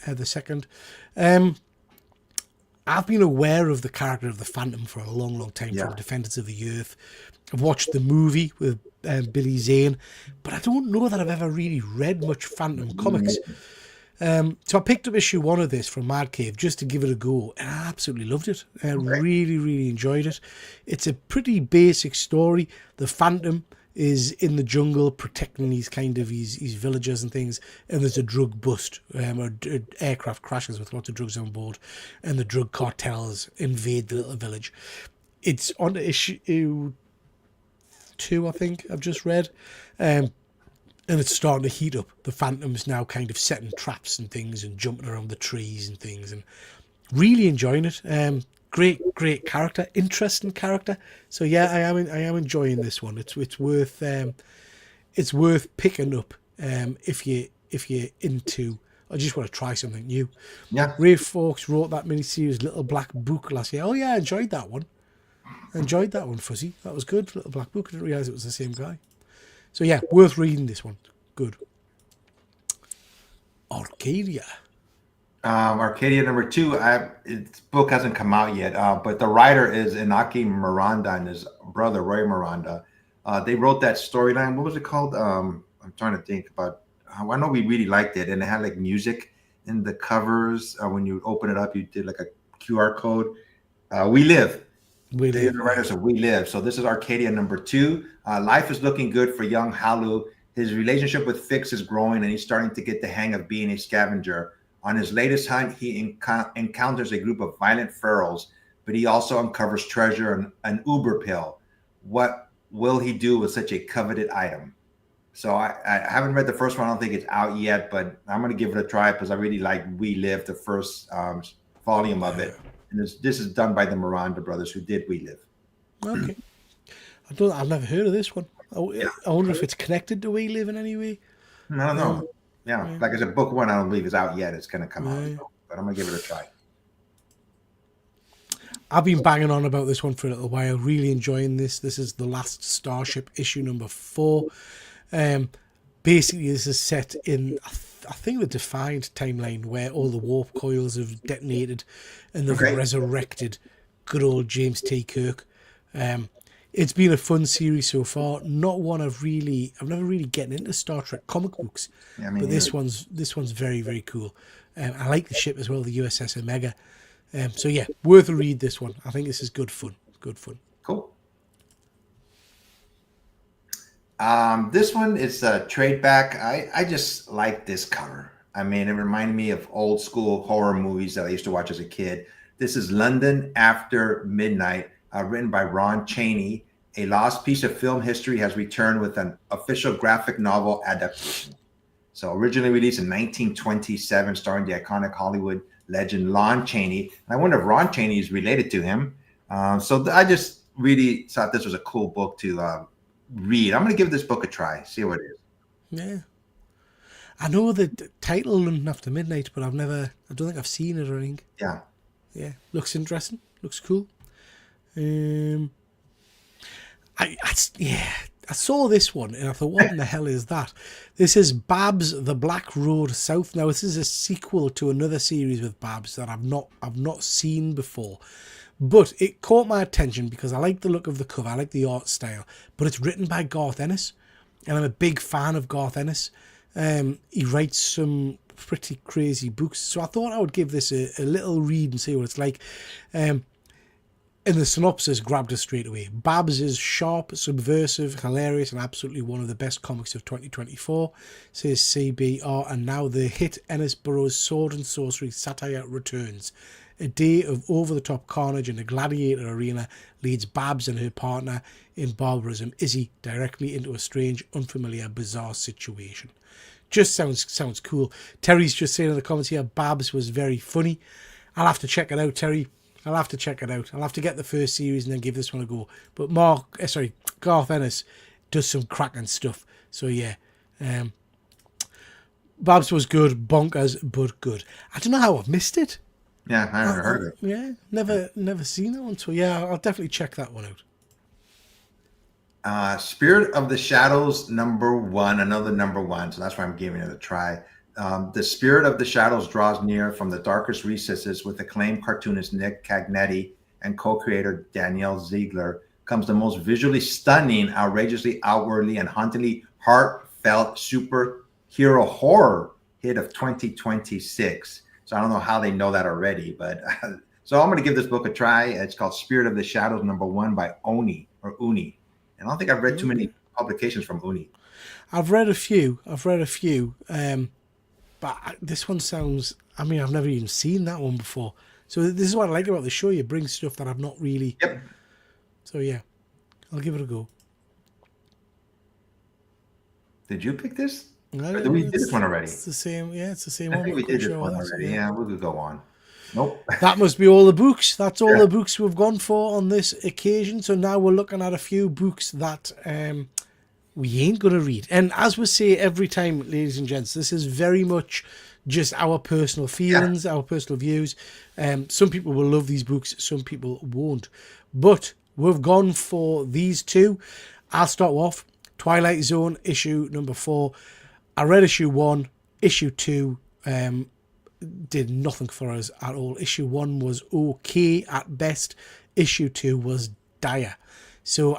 I've been aware of the character of the Phantom for a long, long time from Defenders of the Earth. I've watched the movie with Billy Zane, but I don't know that I've ever really read much Phantom comics. So I picked up issue 1 of this from Mad Cave just to give it a go, and I absolutely loved it. I really, really enjoyed it. It's a pretty basic story. The Phantom is in the jungle protecting these his villagers and things, and there's a drug bust, or aircraft crashes with lots of drugs on board, and the drug cartels invade the little village. It's on issue 2, I think I've just read, and it's starting to heat up. The Phantom's now kind of setting traps and things and jumping around the trees and things, and really enjoying it. Great character, interesting character. So yeah, I am enjoying this one. It's worth picking up if you're into. I just want to try something new. Yeah. Ray Fawkes wrote that miniseries Little Black Book last year. Oh yeah, I enjoyed that one. Fuzzy. That was good. Little Black Book. I didn't realise it was the same guy. So yeah, worth reading this one. Good. Arcadia. Arcadia number 2. Its book hasn't come out yet, but the writer is Inaki Miranda and his brother Roy Miranda. They wrote that storyline. What was it called? I'm trying to think about. I know we really liked it, and it had like music in the covers. When you open it up, you did like a QR code. We Live. The writer said We Live. So this is Arcadia number 2. Life is looking good for young Halu. His relationship with Fix is growing, and he's starting to get the hang of being a scavenger. On his latest hunt, he encounters a group of violent ferals, but he also uncovers treasure and an Uber pill. What will he do with such a coveted item? So I haven't read the first one. I don't think it's out yet, but I'm going to give it a try because I really like We Live, the first volume of it. And this is done by the Miranda brothers who did We Live. Okay. I've never I this one. I wonder if it's connected to We Live in any way. I don't know. Yeah, like I said, book 1 I don't believe is out yet. It's going to come out, but I'm going to give it a try. I've been banging on about this one for a little while. Really enjoying this. This is The Last Starship, issue number 4. Basically, this is set in, I think, the Defiant timeline where all the warp coils have detonated and they've resurrected good old James T. Kirk. It's been a fun series so far. Not one I've never really gotten into Star Trek comic books, but this one's very, very cool. I like the ship as well, the USS Omega. So yeah, worth a read. This one, I think this is good fun. Good fun. Cool. This one is a trade back. I just like this cover. I mean, it reminded me of old school horror movies that I used to watch as a kid. This is London After Midnight. Written by Ron Chaney. A lost piece of film history has returned with an official graphic novel adaptation. So originally released in 1927, starring the iconic Hollywood legend Lon Chaney. And I wonder if Ron Chaney is related to him. So I just really thought this was a cool book to read. I'm going to give this book a try, see what it is. Yeah. I know the title London After Midnight, but I don't think I've seen it or anything. Yeah. Yeah, looks interesting. Looks cool. Um, I saw this one and I thought, what in the hell is that? This is Babs: The Black Road South. Now, this is a sequel to another series with Babs that I've not seen before, but it caught my attention because I like the look of the cover, I like the art style, but it's written by Garth Ennis, and I'm a big fan of Garth Ennis. He writes some pretty crazy books, so I thought I would give this a little read and see what it's like. And the synopsis grabbed us straight away. Babs is sharp, subversive, hilarious, and absolutely one of the best comics of 2024, says CBR, and now the hit Ennis Burroughs sword and sorcery satire returns. A day of over-the-top carnage in a gladiator arena leads Babs and her partner in barbarism, Izzy, directly into a strange, unfamiliar, bizarre situation. Just sounds cool. Terry's just saying in the comments here, Babs was very funny. I'll have to check it out, Terry. I'll have to check it out. I'll have to get the first series and then give this one a go. But Garth Ennis does some cracking stuff. So yeah, Babs was good, bonkers, but good. I don't know how I've missed it. Yeah, I haven't heard it. Yeah, never seen that one. So yeah, I'll definitely check that one out. Spirit of the Shadows #1, another #1. So that's why I'm giving it a try. The Spirit of the Shadows draws near from the darkest recesses with acclaimed cartoonist Nick Cagnetti and co-creator Danielle Ziegler comes the most visually stunning, outrageously outwardly, and hauntingly heartfelt superhero horror hit of 2026. So I don't know how they know that already, but so I'm going to give this book a try. It's called Spirit of the Shadows #1 by Uni. And I don't think I've read too many publications from Uni. I've read a few. But this one sounds, I've never even seen that one before. So this is what I like about the show. You bring stuff that I've not really. Yep. So yeah, I'll give it a go. Did you pick this? No, Or did we did this one already? It's the same. Yeah, it's the same I one. think we did this one already. Yeah, we could go on. Nope. That must be all the books. That's all the books we've gone for on this occasion. So now we're looking at a few books that we ain't going to read. And as we say every time, ladies and gents, this is very much just our personal feelings, our personal views. Some people will love these books, some people won't. But we've gone for these two. I'll start off. Twilight Zone, issue #4. I read issue 1. Issue 2 did nothing for us at all. Issue 1 was okay at best. Issue 2 was dire. So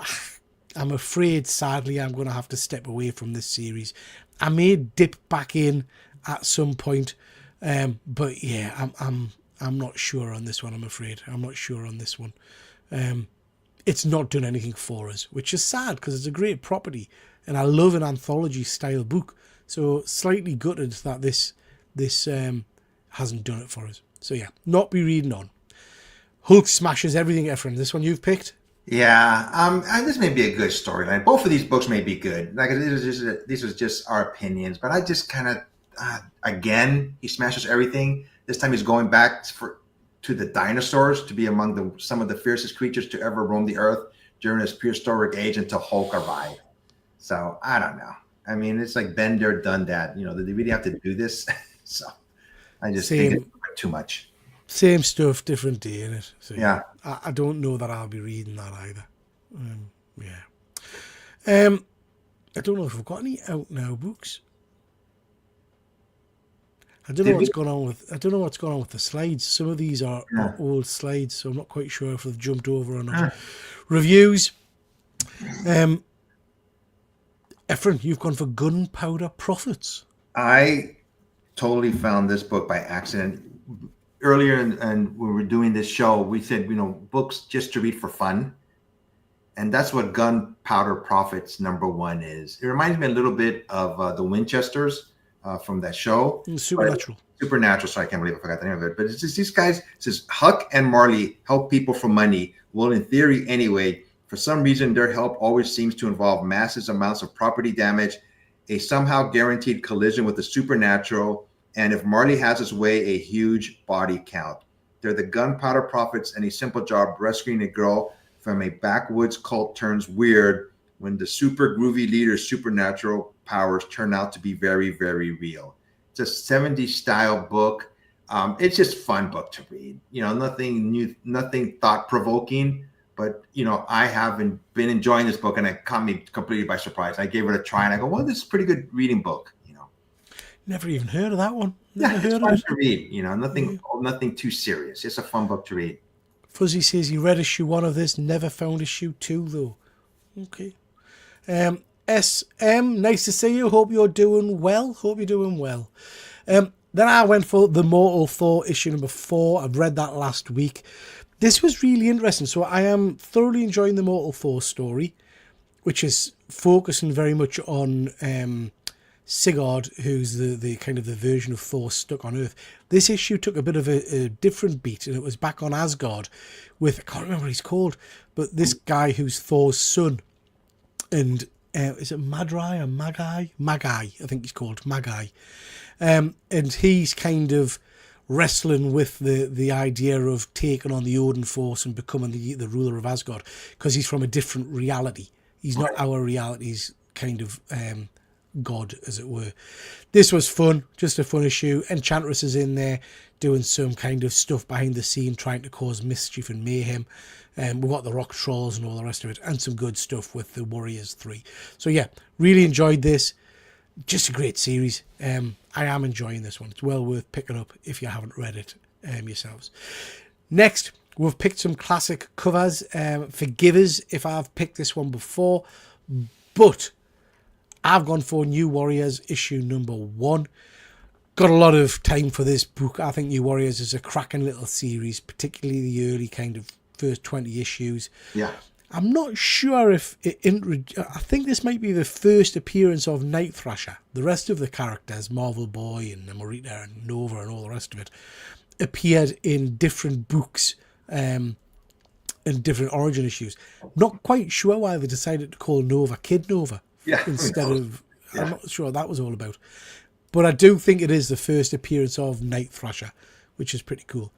I'm afraid, sadly, I'm going to have to step away from this series. I may dip back in at some point, but yeah, I'm not sure on this one. I'm afraid I'm not sure on this one. It's not done anything for us, which is sad because it's a great property, and I love an anthology style book. So slightly gutted that this hasn't done it for us. So yeah, not be reading on. Hulk smashes everything. Ephraim, this one you've picked. Yeah, this may be a good storyline. Both of these books may be good. Like these was just our opinions, but I just kind of again he smashes everything. This time he's going back to the dinosaurs to be among some of the fiercest creatures to ever roam the earth during his prehistoric age until Hulk arrived. So I don't know. I mean, it's like been there, done that. You know, did they really have to do this? So I just think it's too much. Same stuff, different day in it. So yeah, I don't know that I'll be reading that either. I don't know if we've got any out now books. I don't know what's going on with the slides. Some of these are old slides, so I'm not quite sure if they've jumped over or not. Reviews. Ephraim, you've gone for Gunpowder Prophets. I totally found this book by accident. Earlier, and when we were doing this show, we said, books just to read for fun. And that's what Gunpowder Prophets #1 is. It reminds me a little bit of the Winchesters from that show. Supernatural. Sorry, I can't believe I forgot the name of it. But it's just these guys. It says Huck and Marley help people for money. Well, in theory anyway. For some reason, their help always seems to involve massive amounts of property damage, a somehow guaranteed collision with the supernatural, and if Marley has his way, a huge body count. They're the Gunpowder Prophets, and a simple job rescuing a girl from a backwoods cult turns weird when the super groovy leader Supernatural powers turn out to be very, very real. It's a 70s style book. It's just fun book to read. Nothing new, nothing thought provoking. But I haven't been enjoying this book, and it caught me completely by surprise. I gave it a try, and I go, "Well, this is a pretty good reading book." Never even heard of that one. Never It's heard fun of it. to read. Nothing too serious. It's a fun book to read. Fuzzy says he read issue 1 of this, never found issue 2 though. Okay. SM, nice to see you. Hope you're doing well. Then I went for The Mortal Thor issue number 4. I've read that last week. This was really interesting. So I am thoroughly enjoying the Mortal Thor story, which is focusing very much on Sigurd, who's the kind of the version of Thor stuck on Earth. This issue took a bit of a different beat, and it was back on Asgard with, I can't remember what he's called, but this guy who's Thor's son. And is it Madrai or Magi? Magi, I think he's called Magi. And he's kind of wrestling with the idea of taking on the Odin force and becoming the ruler of Asgard, because he's from a different reality. He's not our reality. He's kind of God, as it were. This was fun, just a fun issue. Enchantress is in there doing some kind of stuff behind the scene, trying to cause mischief and mayhem. We've got the rock trolls and all the rest of it, and some good stuff with the Warriors 3. So yeah, really enjoyed this. Just a great series. I am enjoying this one. It's well worth picking up if you haven't read it yourselves. Next, we've picked some classic covers. Forgive us if I've picked this one before, but I've gone for New Warriors issue number 1. Got a lot of time for this book. I think New Warriors is a cracking little series, particularly the early kind of first 20 issues. Yeah. I'm not sure if I think this might be the first appearance of Night Thrasher. The rest of the characters, Marvel Boy and Morita and Nova and all the rest of it, appeared in different books and different origin issues. Not quite sure why they decided to call Nova Kid Nova instead of... I'm not sure what that was all about. But I do think it is the first appearance of Night Thrasher, which is pretty cool.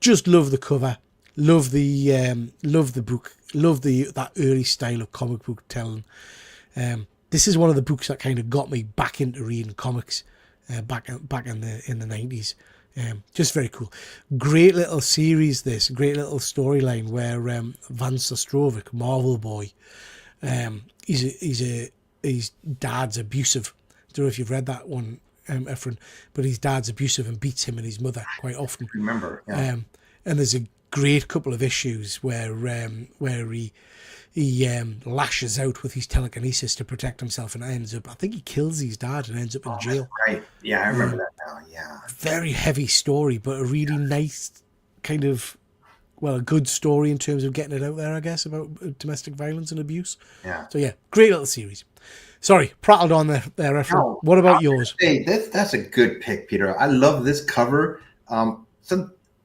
Just love the cover. Love the book. Love that early style of comic book telling. This is one of the books that kind of got me back into reading comics back in the 90s. Just very cool. Great little series. This great little storyline where Van Sostrovic, Marvel Boy, his dad's abusive. I don't know if you've read that one, Efren, but his dad's abusive and beats him and his mother quite often. I remember. Yeah. And there's a great couple of issues where he lashes out with his telekinesis to protect himself, and ends up, I think he kills his dad and ends up in jail. Right. Yeah, I remember that now. Yeah. Very heavy story, but a really nice kind of, well, a good story in terms of getting it out there, I guess, about domestic violence and abuse. Yeah. So yeah, great little series. Sorry, prattled on there, Efren. No, what about yours? Hey, that's a good pick, Peter. I love this cover.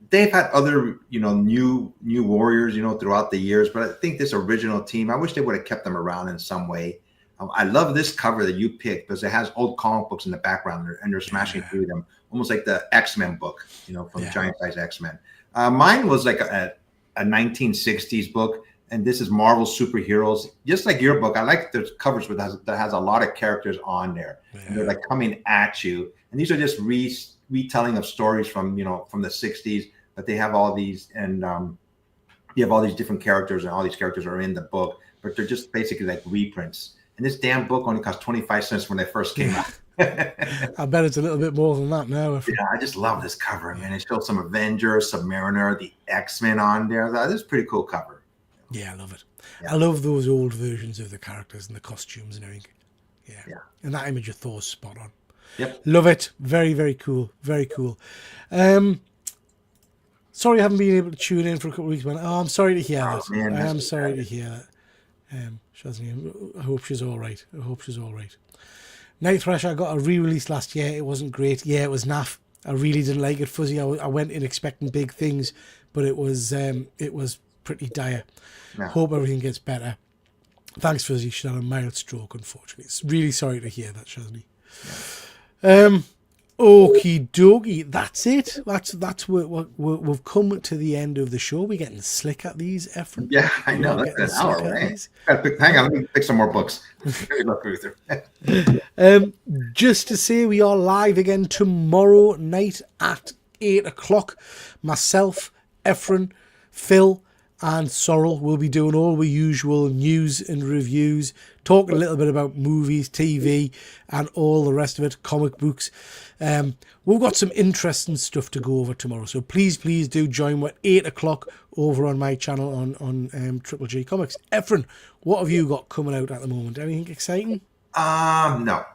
They've had other, new warriors, throughout the years, but I think this original team, I wish they would have kept them around in some way. I love this cover that you picked because it has old comic books in the background, and they're smashing through them, almost like the X-Men book, from the Giant Size X-Men. Mine was like a 1960s book, and this is Marvel Superheroes. Just like your book, I like the covers that has a lot of characters on there. Yeah. And they're like coming at you, and these are just retelling of stories from from the 60s. But they have all these, and you have all these different characters, and all these characters are in the book, but they're just basically like reprints. And this damn book only cost 25 cents when they first came out. I bet it's a little bit more than that now. Yeah, I just love this cover, man. It shows some Avengers, Submariner, the X-Men on there. This is a pretty cool cover. Yeah, I love it. Yeah. I love those old versions of the characters and the costumes and everything. Yeah. And that image of Thor's spot on. Yep. Love it. Very, very cool. Very cool. Sorry I haven't been able to tune in for a couple of weeks, man. Oh, I'm sorry to hear that. Man, I am sorry to hear that. Shazni, I hope she's all right. Night Thrasher got a re-release last year. It wasn't great. Yeah, it was naff. I really didn't like it, Fuzzy. I went in expecting big things, but it was pretty dire. No. Hope everything gets better. Thanks, Fuzzy. She had a mild stroke, unfortunately. It's really sorry to hear that, Shazni. Yeah. Okie dokie, that's it. That's we've come to the end of the show. We're getting slick at these, Efren. Yeah, I know. We're That's getting an hour, slick at right? these. Hang on, let me pick some more books. Look through. Just to say, we are live again tomorrow night at 8 o'clock. Myself, Efren, Phil, and Sorrel will be doing all the usual news and reviews, talking a little bit about movies, TV, and all the rest of it, comic books. We've got some interesting stuff to go over tomorrow, so please do join me at 8 o'clock over on my channel on TripleG Comics. Efren, what have you got coming out at the moment? Anything exciting? No.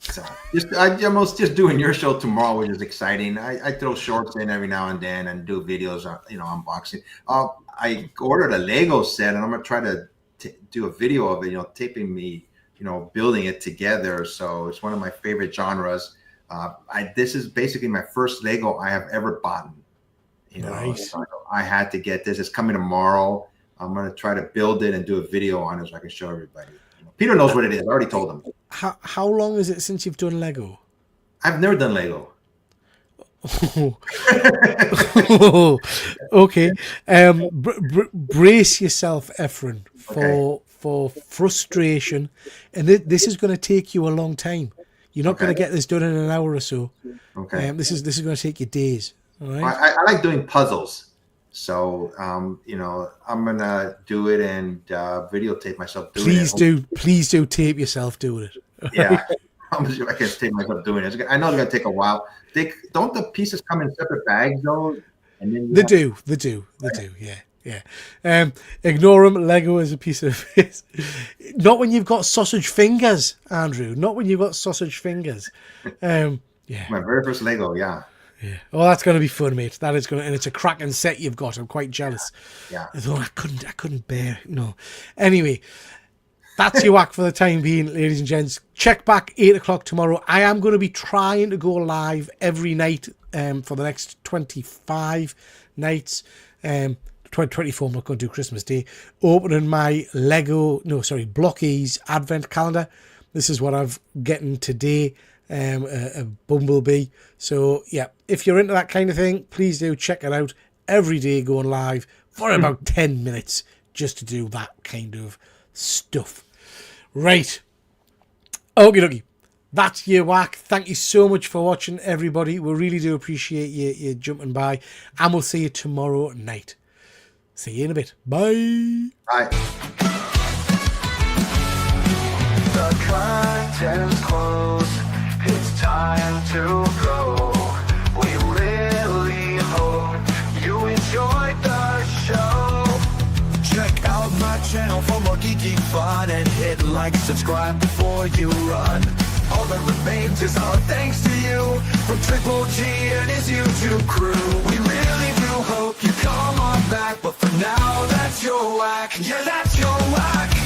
So I'm almost just doing your show tomorrow, which is exciting. I throw shorts in every now and then and do videos, unboxing. I ordered a Lego set, and I'm gonna try to do a video of it. Taping me, building it together. So it's one of my favorite genres. This is basically my first Lego I have ever bought. Nice. So I had to get this. It's coming tomorrow. I'm gonna try to build it and do a video on it so I can show everybody. Peter knows what it is. I already told him. How long is it since you've done Lego? I've never done Lego. Okay. Brace yourself, Efren, for frustration, and this is going to take you a long time. You're not going to get this done in an hour or so. Okay. This is going to take you days. All right. I like doing puzzles, so I'm gonna do it and videotape myself doing it. Please do tape yourself doing it. Yeah. I'm sure I can tape myself doing it. I know it's gonna take a while. Don't the pieces come in separate bags though? And then They do. Yeah. Ignore them. Lego is a piece of it. Not when you've got sausage fingers, Andrew. Not when you've got sausage fingers. Yeah. My very first Lego. Yeah. Yeah. Oh, that's going to be fun, mate. That is going to, and it's a cracking set you've got. I'm quite jealous. Yeah. Although I couldn't bear. No. Anyway, that's your whack for the time being, ladies and gents. Check back 8 o'clock tomorrow. I am going to be trying to go live every night for the next 25 nights. 2024, I'm not going to do Christmas Day. Opening my Blockies Advent calendar. This is what I've getting today. A Bumblebee. So yeah, if you're into that kind of thing, please do check it out. Every day going live for about 10 minutes just to do that kind of stuff. Right. Okie dokie. That's your whack. Thank you so much for watching, everybody. We really do appreciate you jumping by, and we'll see you tomorrow night. See you in a bit. Bye. Bye. The curtains close. It's time to go. We really hope you enjoyed the show. Check out my channel for more geeky fun and hit like, subscribe before you run. All that remains is our thanks to you from Triple G and his YouTube crew. We really do hope you come on back, but for now, that's your whack. Yeah, that's your whack.